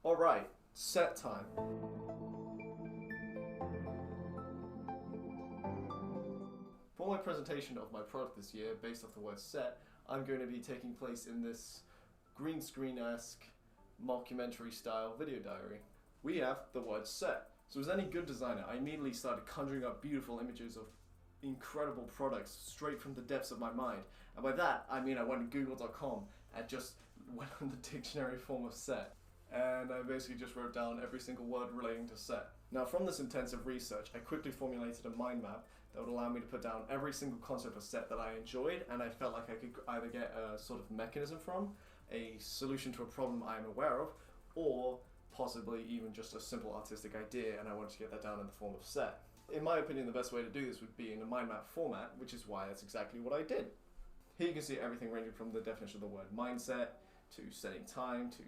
Alright, set time. For my presentation of my product this year, based off the word set, I'm going to be taking place in this green screen-esque, mockumentary style video diary. We have the word set. So as any good designer, I immediately started conjuring up beautiful images of incredible products straight from the depths of my mind. And by that, I mean I went to google.com and just went on the dictionary form of set. And I basically just wrote down every single word relating to set. Now from this intensive research, I quickly formulated a mind map that would allow me to put down every single concept of set that I enjoyed, and I felt like I could either get a sort of mechanism from, a solution to a problem I'm aware of, or possibly even just a simple artistic idea, and I wanted to get that down in the form of set. In my opinion, the best way to do this would be in a mind map format, which is why that's exactly what I did. Here you can see everything ranging from the definition of the word mindset, to setting time, to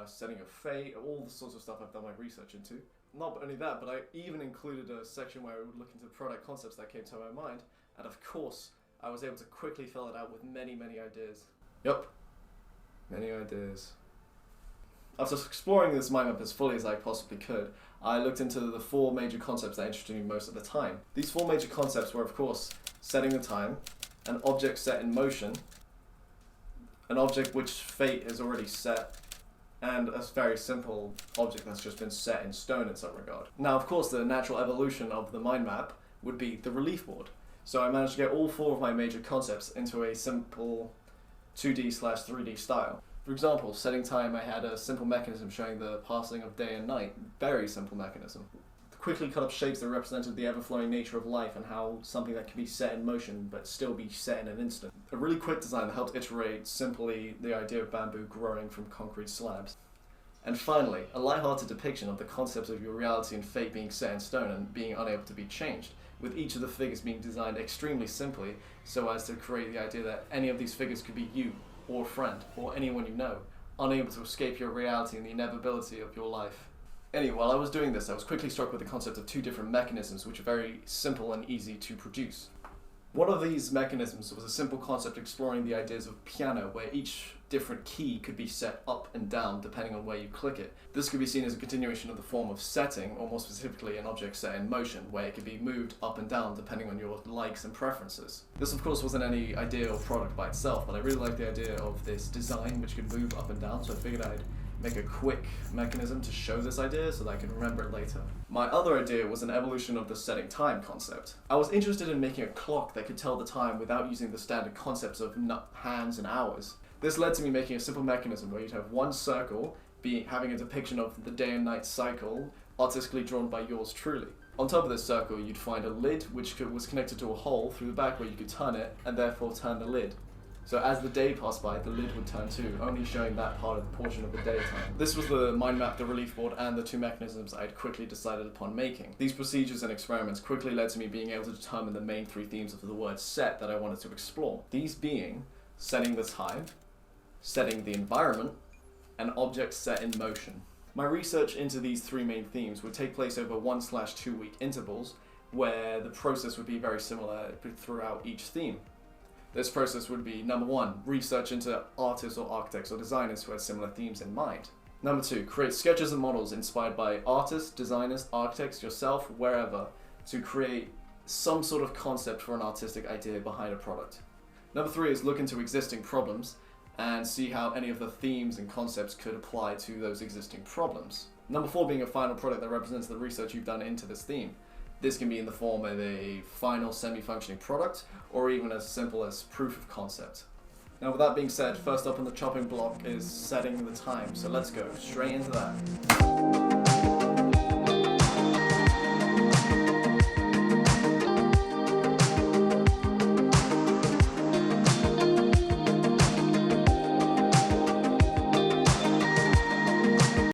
setting a fate, all the sorts of stuff I've done my research into. Not only that, but I even included a section where I would look into product concepts that came to my mind, and of course, I was able to quickly fill it out with many, many ideas. Yup, many ideas. After exploring this mind map as fully as I possibly could, I looked into the 4 major concepts that interested me most at the time. These 4 major concepts were, of course, setting the time, an object set in motion, an object which fate is already set, and a very simple object that's just been set in stone in some regard. Now, of course, the natural evolution of the mind map would be the relief board. So I managed to get all 4 of my major concepts into a simple 2D/3D style. For example, setting time, I had a simple mechanism showing the passing of day and night. Very simple mechanism. Quickly cut up shapes that represented the ever-flowing nature of life and how something that can be set in motion but still be set in an instant. A really quick design that helped iterate simply the idea of bamboo growing from concrete slabs. And finally, a light-hearted depiction of the concepts of your reality and fate being set in stone and being unable to be changed, with each of the figures being designed extremely simply so as to create the idea that any of these figures could be you, or a friend, or anyone you know, unable to escape your reality and the inevitability of your life. Anyway, while I was doing this, I was quickly struck with the concept of 2 different mechanisms which are very simple and easy to produce. One of these mechanisms was a simple concept exploring the ideas of piano, where each different key could be set up and down depending on where you click it. This could be seen as a continuation of the form of setting, or more specifically an object set in motion, where it could be moved up and down depending on your likes and preferences. This of course wasn't any idea or product by itself, but I really liked the idea of this design which could move up and down, so I figured I'd make a quick mechanism to show this idea so that I could remember it later. My other idea was an evolution of the setting time concept. I was interested in making a clock that could tell the time without using the standard concepts of hands and hours. This led to me making a simple mechanism where you'd have one circle having a depiction of the day and night cycle, artistically drawn by yours truly. On top of this circle, you'd find a lid which was connected to a hole through the back where you could turn it and therefore turn the lid. So as the day passed by, the lid would turn too, only showing that part of the portion of the daytime. This was the mind map, the relief board, and the 2 mechanisms I had quickly decided upon making. These procedures and experiments quickly led to me being able to determine the main 3 themes of the word set that I wanted to explore. These being setting the time, setting the environment, and objects set in motion. My research into these 3 main themes would take place over 1/2 week intervals, where the process would be very similar throughout each theme. This process would be, number 1, research into artists or architects or designers who had similar themes in mind. Number 2, create sketches and models inspired by artists, designers, architects, yourself, wherever, to create some sort of concept for an artistic idea behind a product. Number 3 is look into existing problems and see how any of the themes and concepts could apply to those existing problems. Number 4 being a final product that represents the research you've done into this theme. This can be in the form of a final semi-functioning product, or even as simple as proof of concept. Now with that being said, first up on the chopping block is setting the time, so let's go straight into that.